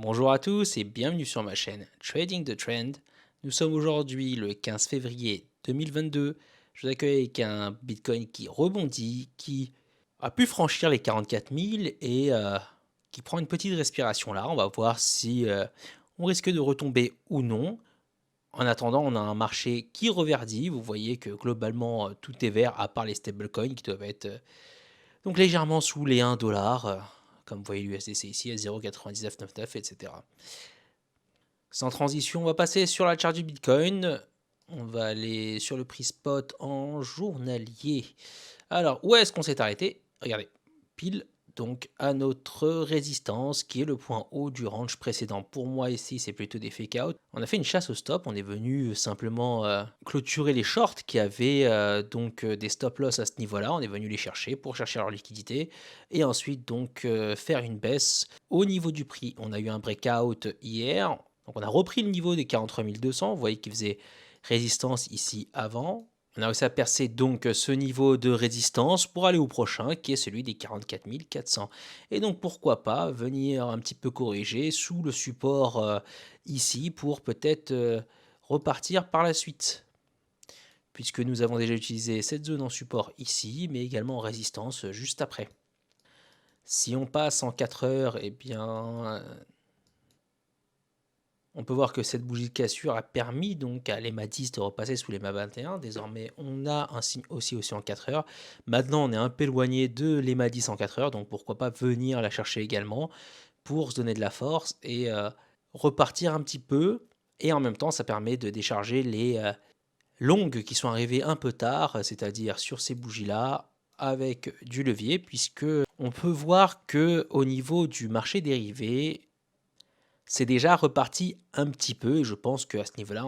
Bonjour à tous et bienvenue sur ma chaîne Trading the Trend. Nous sommes aujourd'hui le 15 février 2022. Je vous accueille avec un Bitcoin qui rebondit, qui a pu franchir les 44 000 et qui prend une petite respiration là. On va voir si on risque de retomber ou non. En attendant, on a un marché qui reverdit. Vous voyez que globalement tout est vert à part les stablecoins qui doivent être donc légèrement sous les 1 dollar. Comme vous voyez l'USDC ici à 0,9999, etc. Sans transition, on va passer sur la charte du Bitcoin. On va aller sur le prix spot en journalier. Alors, où est-ce qu'on s'est arrêté? Regardez, pile donc à notre résistance qui est le point haut du range précédent. Pour moi ici, c'est plutôt des fake out. On a fait une chasse au stop, on est venu simplement clôturer les shorts qui avaient des stop loss à ce niveau-là. On est venu les chercher pour chercher leur liquidité et ensuite donc faire une baisse au niveau du prix. On a eu un breakout hier. Donc on a repris le niveau des 43 200. Vous voyez qu'il faisait résistance ici avant. On a réussi à percer donc ce niveau de résistance pour aller au prochain qui est celui des 44 400. Et donc pourquoi pas venir un petit peu corriger sous le support ici pour peut-être repartir par la suite. Puisque nous avons déjà utilisé cette zone en support ici, mais également en résistance juste après. Si on passe en 4 heures, eh bien on peut voir que cette bougie de cassure a permis donc à l'EMA 10 de repasser sous l'EMA 21. Désormais, on a un signe aussi en 4 heures. Maintenant, on est un peu éloigné de l'EMA 10 en 4 heures, donc pourquoi pas venir la chercher également pour se donner de la force et repartir un petit peu. Et en même temps, ça permet de décharger les longues qui sont arrivées un peu tard, c'est-à-dire sur ces bougies-là, avec du levier, puisque on peut voir que au niveau du marché dérivé, c'est déjà reparti un petit peu et je pense qu'à ce niveau-là,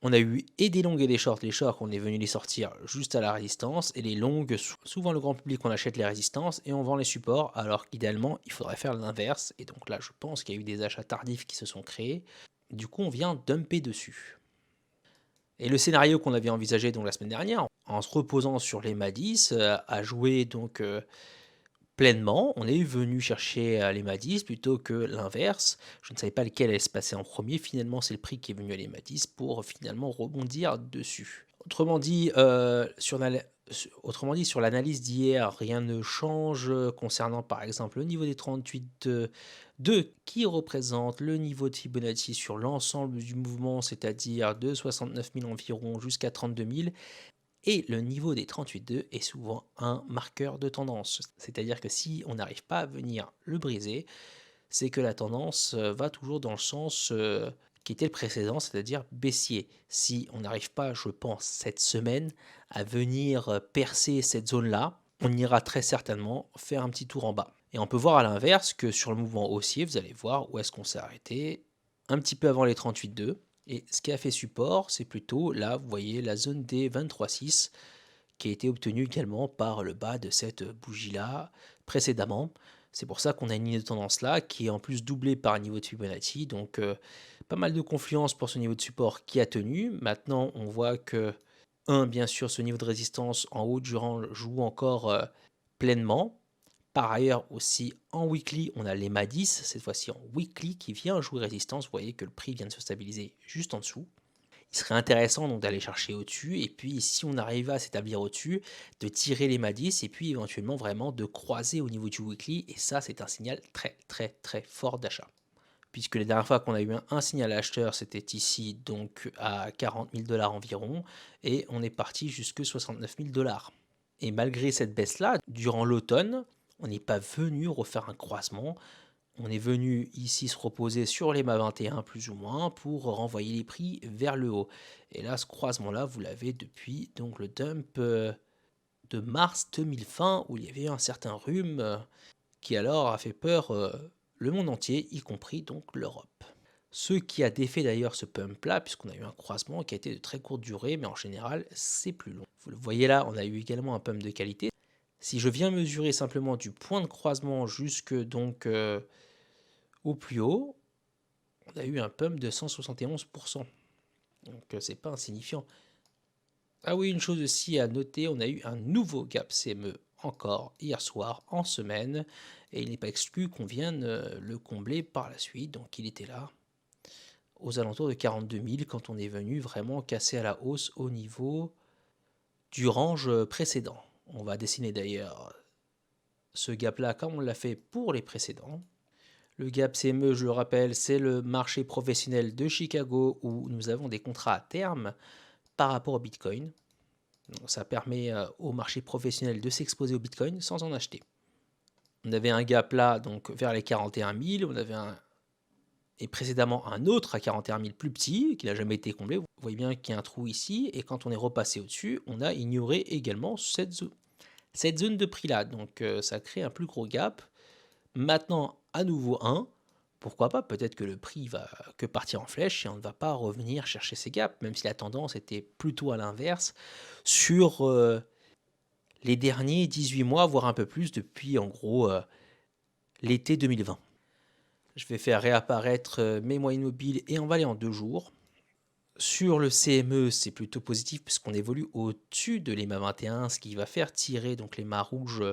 on a eu et des longues et des shorts. Les shorts, on est venu les sortir juste à la résistance et les longues, souvent le grand public, on achète les résistances et on vend les supports alors qu'idéalement, il faudrait faire l'inverse. Et donc là, je pense qu'il y a eu des achats tardifs qui se sont créés. Du coup, on vient dumper dessus. Et le scénario qu'on avait envisagé donc la semaine dernière, en se reposant sur les MA10, a joué donc pleinement. On est venu chercher les MA10 plutôt que l'inverse. Je ne savais pas lequel allait se passer en premier. Finalement, c'est le prix qui est venu à l'EMA10 pour finalement rebondir dessus. Autrement dit, sur l'analyse d'hier, rien ne change concernant par exemple le niveau des 38,2 qui représente le niveau de Fibonacci sur l'ensemble du mouvement, c'est-à-dire de 69 000 environ jusqu'à 32 000. Et le niveau des 38,2 est souvent un marqueur de tendance. C'est-à-dire que si on n'arrive pas à venir le briser, c'est que la tendance va toujours dans le sens qui était le précédent, c'est-à-dire baissier. Si on n'arrive pas, je pense, cette semaine à venir percer cette zone-là, on ira très certainement faire un petit tour en bas. Et on peut voir à l'inverse que sur le mouvement haussier, vous allez voir où est-ce qu'on s'est arrêté, un petit peu avant les 38,2. Et ce qui a fait support, c'est plutôt là, vous voyez, la zone des 23,6 qui a été obtenue également par le bas de cette bougie-là précédemment. C'est pour ça qu'on a une ligne de tendance là qui est en plus doublée par un niveau de Fibonacci. Donc pas mal de confiance pour ce niveau de support qui a tenu. Maintenant, on voit que, bien sûr, ce niveau de résistance en haut du rang joue encore pleinement. Par ailleurs, aussi en weekly, on a l'EMA 10, cette fois-ci en weekly, qui vient jouer résistance. Vous voyez que le prix vient de se stabiliser juste en dessous. Il serait intéressant donc d'aller chercher au-dessus, et puis si on arrive à s'établir au-dessus, de tirer l'EMA 10, et puis éventuellement vraiment de croiser au niveau du weekly, et ça c'est un signal très très très fort d'achat. Puisque la dernière fois qu'on a eu un signal acheteur, c'était ici donc à 40 000 dollars environ, et on est parti jusque 69 000 dollars. Et malgré cette baisse-là, durant l'automne, on n'est pas venu refaire un croisement. On est venu ici se reposer sur les MA 21 plus ou moins pour renvoyer les prix vers le haut. Et là, ce croisement-là, vous l'avez depuis donc le dump de mars 2020 où il y avait un certain rhume qui alors a fait peur le monde entier, y compris donc l'Europe. Ce qui a défait d'ailleurs ce pump-là, puisqu'on a eu un croisement qui a été de très courte durée, mais en général, c'est plus long. Vous le voyez là, on a eu également un pump de qualité. Si je viens mesurer simplement du point de croisement jusque donc au plus haut, on a eu un pump de 171%. Donc c'est pas insignifiant. Ah oui, une chose aussi à noter, on a eu un nouveau gap CME encore hier soir en semaine et il n'est pas exclu qu'on vienne le combler par la suite. Donc il était là aux alentours de 42 000 quand on est venu vraiment casser à la hausse au niveau du range précédent. On va dessiner d'ailleurs ce gap là comme on l'a fait pour les précédents. Le gap CME, je le rappelle, c'est le marché professionnel de Chicago où nous avons des contrats à terme par rapport au Bitcoin. Donc ça permet au marché professionnel de s'exposer au Bitcoin sans en acheter. On avait un gap là donc vers les 41 000, on avait et précédemment un autre à 41 000 plus petit qui n'a jamais été comblé. Vous voyez bien qu'il y a un trou ici et quand on est repassé au-dessus, on a ignoré également cette zone de prix là. Donc ça crée un plus gros gap. Maintenant, à nouveau un. Pourquoi pas? Peut-être que le prix va que partir en flèche et on ne va pas revenir chercher ces gaps, même si la tendance était plutôt à l'inverse sur les derniers 18 mois, voire un peu plus depuis en gros l'été 2020. Je vais faire réapparaître mes moyennes mobiles et on va aller en 2 jours. Sur le CME, c'est plutôt positif puisqu'on évolue au-dessus de l'EMA 21, ce qui va faire tirer donc les mâts rouges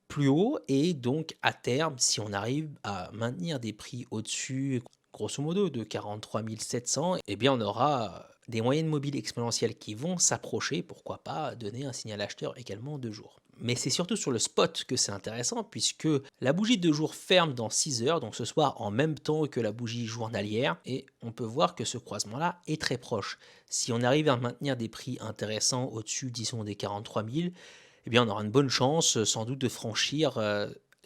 plus haut et donc à terme, si on arrive à maintenir des prix au-dessus, grosso modo, de 43 700, eh bien on aura des moyennes mobiles exponentielles qui vont s'approcher, pourquoi pas donner un signal acheteur également en 2 jours. Mais c'est surtout sur le spot que c'est intéressant puisque la bougie de 2 jours ferme dans 6 heures, donc ce soir en même temps que la bougie journalière, et on peut voir que ce croisement-là est très proche. Si on arrive à maintenir des prix intéressants au-dessus, disons, des 43 000, eh bien on aura une bonne chance sans doute de franchir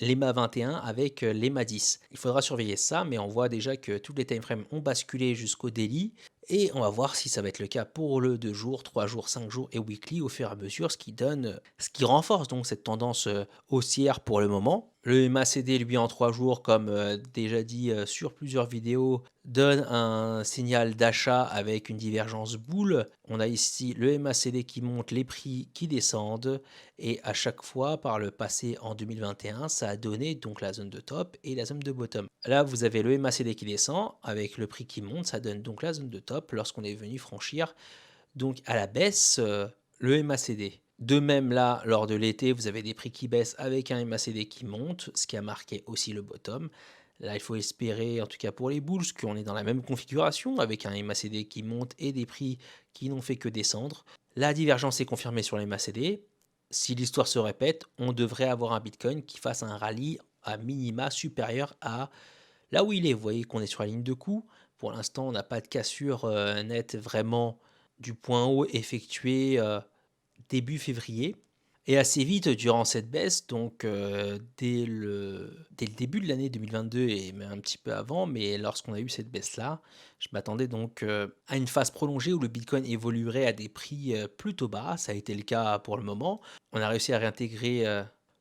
l'EMA 21 avec l'EMA 10. Il faudra surveiller ça, mais on voit déjà que tous les timeframes ont basculé jusqu'au daily. Et on va voir si ça va être le cas pour le 2 jours, 3 jours, 5 jours et weekly au fur et à mesure, ce qui renforce donc cette tendance haussière pour le moment. Le MACD, lui, en 3 jours, comme déjà dit sur plusieurs vidéos, donne un signal d'achat avec une divergence boule. On a ici le MACD qui monte, les prix qui descendent, et à chaque fois, par le passé en 2021, ça a donné donc la zone de top et la zone de bottom. Là, vous avez le MACD qui descend, avec le prix qui monte, ça donne donc la zone de top lorsqu'on est venu franchir donc à la baisse le MACD. De même là, lors de l'été, vous avez des prix qui baissent avec un MACD qui monte, ce qui a marqué aussi le bottom. Là, il faut espérer, en tout cas pour les bulls, qu'on est dans la même configuration, avec un MACD qui monte et des prix qui n'ont fait que descendre. La divergence est confirmée sur les MACD. Si l'histoire se répète, on devrait avoir un Bitcoin qui fasse un rallye à minima supérieur à là où il est. Vous voyez qu'on est sur la ligne de coup. Pour l'instant, on n'a pas de cassure nette vraiment du point haut effectué début février. Et assez vite, durant cette baisse, donc dès le début de l'année 2022 et même un petit peu avant, mais lorsqu'on a eu cette baisse-là, je m'attendais donc à une phase prolongée où le Bitcoin évoluerait à des prix plutôt bas. Ça a été le cas pour le moment. On a réussi à réintégrer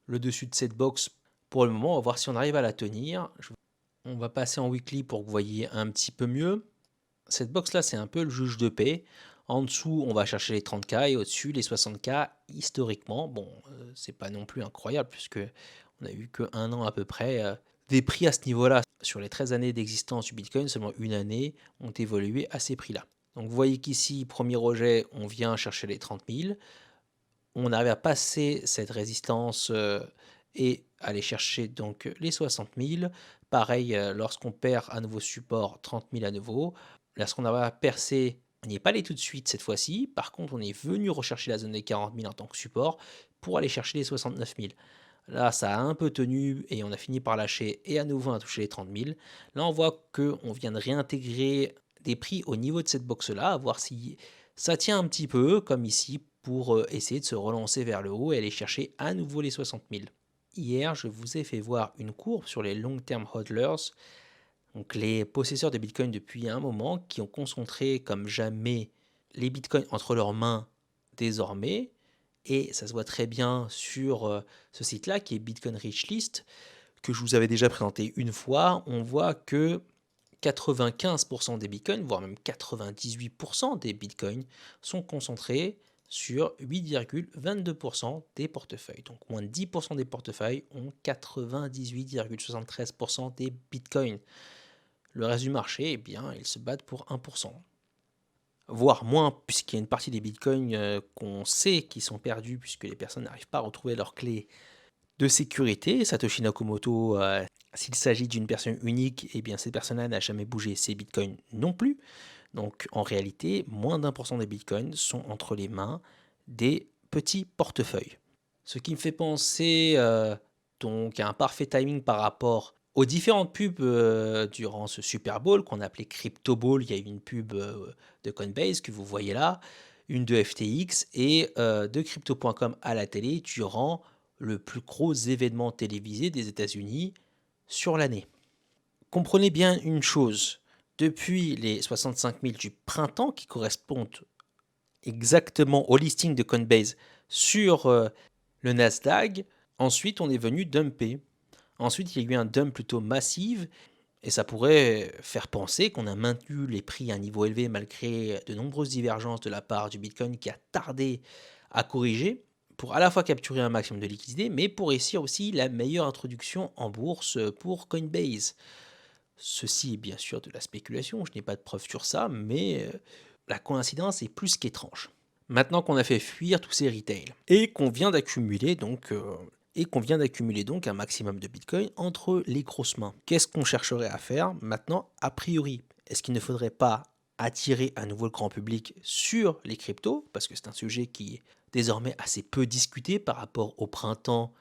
le dessus de cette box pour le moment. On va voir si on arrive à la tenir. On va passer en weekly pour que vous voyez un petit peu mieux. Cette box-là, c'est un peu le juge de paix. En dessous, on va chercher les 30K et au-dessus, les 60K. Historiquement, bon, c'est pas non plus incroyable puisque on a eu que 1 an à peu près des prix à ce niveau-là. Sur les 13 années d'existence du Bitcoin, seulement une année ont évolué à ces prix-là. Donc vous voyez qu'ici, premier rejet, on vient chercher les 30 000. On arrive à passer cette résistance et aller chercher donc les 60 000. Pareil, lorsqu'on perd à nouveau support, 30 000 à nouveau. Lorsqu'on a percé, on n'y est pas allé tout de suite cette fois-ci. Par contre, on est venu rechercher la zone des 40 000 en tant que support pour aller chercher les 69 000. Là, ça a un peu tenu et on a fini par lâcher et à nouveau on a touché les 30 000. Là, on voit qu'on vient de réintégrer des prix au niveau de cette box-là, à voir si ça tient un petit peu, comme ici, pour essayer de se relancer vers le haut et aller chercher à nouveau les 60 000. Hier, je vous ai fait voir une courbe sur les long-term hodlers, donc les possesseurs de Bitcoin depuis un moment, qui ont concentré comme jamais les Bitcoins entre leurs mains désormais. Et ça se voit très bien sur ce site-là qui est Bitcoin Rich List, que je vous avais déjà présenté une fois. On voit que 95% des bitcoins, voire même 98% des bitcoins, sont concentrés sur 8,22% des portefeuilles. Donc moins de 10% des portefeuilles ont 98,73% des bitcoins. Le reste du marché, eh bien, ils se battent pour 1%. voire moins, puisqu'il y a une partie des bitcoins qu'on sait qui sont perdus, puisque les personnes n'arrivent pas à retrouver leurs clés de sécurité. Satoshi Nakamoto, s'il s'agit d'une personne unique, eh bien cette personne-là n'a jamais bougé ses bitcoins non plus. Donc en réalité, moins d'1% des bitcoins sont entre les mains des petits portefeuilles. Ce qui me fait penser donc à un parfait timing par rapport aux différentes pubs durant ce Super Bowl qu'on appelait Crypto Bowl. Il y a eu une pub de Coinbase que vous voyez là, une de FTX et de Crypto.com à la télé durant le plus gros événement télévisé des États-Unis sur l'année. Comprenez bien une chose, depuis les 65 000 du printemps qui correspondent exactement au listing de Coinbase sur le Nasdaq, ensuite on est venu dumper. Ensuite il y a eu un dump plutôt massif et ça pourrait faire penser qu'on a maintenu les prix à un niveau élevé malgré de nombreuses divergences de la part du Bitcoin qui a tardé à corriger pour à la fois capturer un maximum de liquidité mais pour réussir aussi la meilleure introduction en bourse pour Coinbase. Ceci est bien sûr de la spéculation, je n'ai pas de preuves sur ça, mais la coïncidence est plus qu'étrange. Maintenant qu'on a fait fuir tous ces retails et qu'on vient d'accumuler donc un maximum de Bitcoin entre les grosses mains, qu'est-ce qu'on chercherait à faire maintenant a priori? Est-ce qu'il ne faudrait pas attirer à nouveau le grand public sur les cryptos, parce que c'est un sujet qui est désormais assez peu discuté par rapport au printemps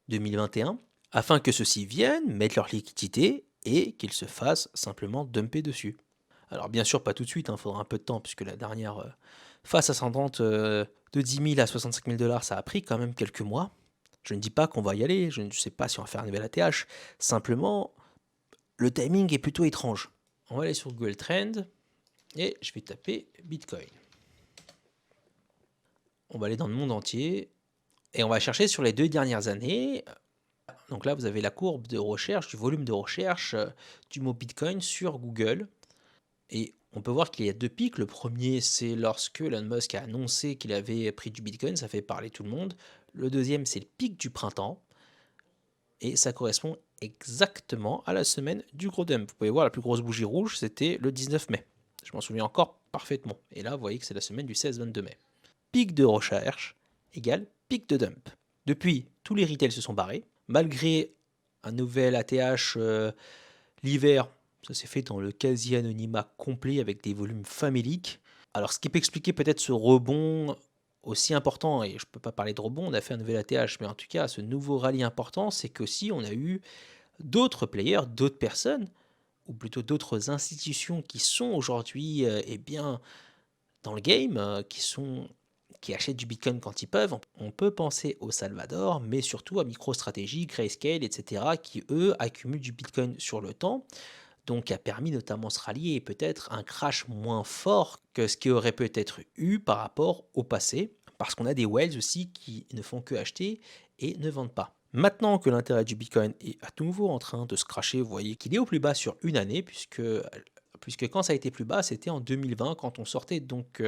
2021, afin que ceux-ci viennent, mettent leur liquidité et qu'ils se fassent simplement dumper dessus. Alors bien sûr pas tout de suite, il faudra un peu de temps puisque la dernière phase ascendante de 10 000 à 65 000 dollars, ça a pris quand même quelques mois. Je ne dis pas qu'on va y aller, je ne sais pas si on va faire un nouvel ATH, simplement le timing est plutôt étrange. On va aller sur Google Trend et je vais taper Bitcoin. On va aller dans le monde entier et on va chercher sur les 2 dernières années. Donc là, vous avez la courbe de recherche, du volume de recherche du mot Bitcoin sur Google. Et on peut voir qu'il y a 2 pics. Le premier, c'est lorsque Elon Musk a annoncé qu'il avait pris du Bitcoin, ça fait parler tout le monde. Le deuxième, c'est le pic du printemps. Et ça correspond exactement à la semaine du gros dump. Vous pouvez voir, la plus grosse bougie rouge, c'était le 19 mai. Je m'en souviens encore parfaitement. Et là, vous voyez que c'est la semaine du 16-22 mai. Pic de recherche égale pic de dump. Depuis, tous les retails se sont barrés. Malgré un nouvel ATH l'hiver, ça s'est fait dans le quasi-anonymat complet avec des volumes faméliques. Alors, ce qui peut expliquer peut-être ce rebond aussi important, et je ne peux pas parler de rebond, on a fait un nouvel ATH, mais en tout cas, ce nouveau rallye important, c'est qu'aussi on a eu d'autres players, d'autres personnes, ou plutôt d'autres institutions qui sont aujourd'hui eh bien, dans le game, qui achètent du Bitcoin quand ils peuvent. On peut penser au Salvador, mais surtout à MicroStrategy, Grayscale, etc., qui eux accumulent du Bitcoin sur le temps, donc a permis notamment ce rallye et peut-être un crash moins fort que ce qui aurait peut-être eu par rapport au passé, parce qu'on a des whales aussi qui ne font que acheter et ne vendent pas. Maintenant que l'intérêt du Bitcoin est à nouveau en train de se crasher, vous voyez qu'il est au plus bas sur une année, puisque quand ça a été plus bas, c'était en 2020, quand on sortait donc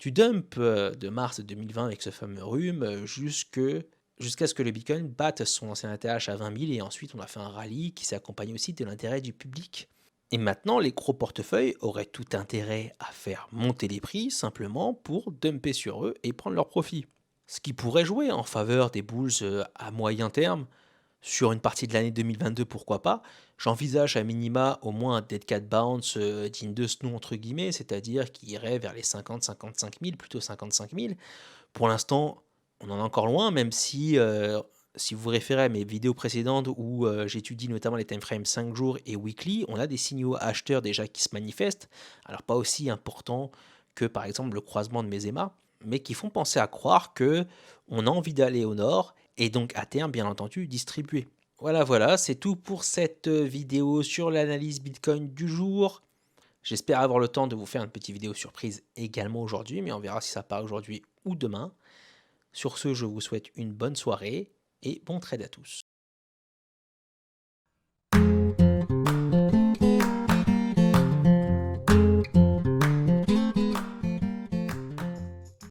du dump de mars 2020 avec ce fameux rhume, jusqu'à ce que le Bitcoin batte son ancien ATH à 20 000 et ensuite on a fait un rallye qui s'est accompagné aussi de l'intérêt du public. Et maintenant, les gros portefeuilles auraient tout intérêt à faire monter les prix simplement pour dumper sur eux et prendre leur profit. Ce qui pourrait jouer en faveur des bulls à moyen terme, sur une partie de l'année 2022, pourquoi pas. J'envisage à minima au moins un dead cat bounce digne de ce nom entre guillemets, c'est-à-dire qui irait vers les 50-55 000, plutôt 55 000. Pour l'instant, on en est encore loin, même si vous vous référez à mes vidéos précédentes où j'étudie notamment les timeframes 5 jours et weekly, on a des signaux acheteurs déjà qui se manifestent, alors pas aussi importants que par exemple le croisement de mes EMA, mais qui font penser à croire que on a envie d'aller au nord et donc à terme bien entendu distribuer. Voilà, c'est tout pour cette vidéo sur l'analyse Bitcoin du jour. J'espère avoir le temps de vous faire une petite vidéo surprise également aujourd'hui, mais on verra si ça part aujourd'hui ou demain. Sur ce, je vous souhaite une bonne soirée et bon trade à tous.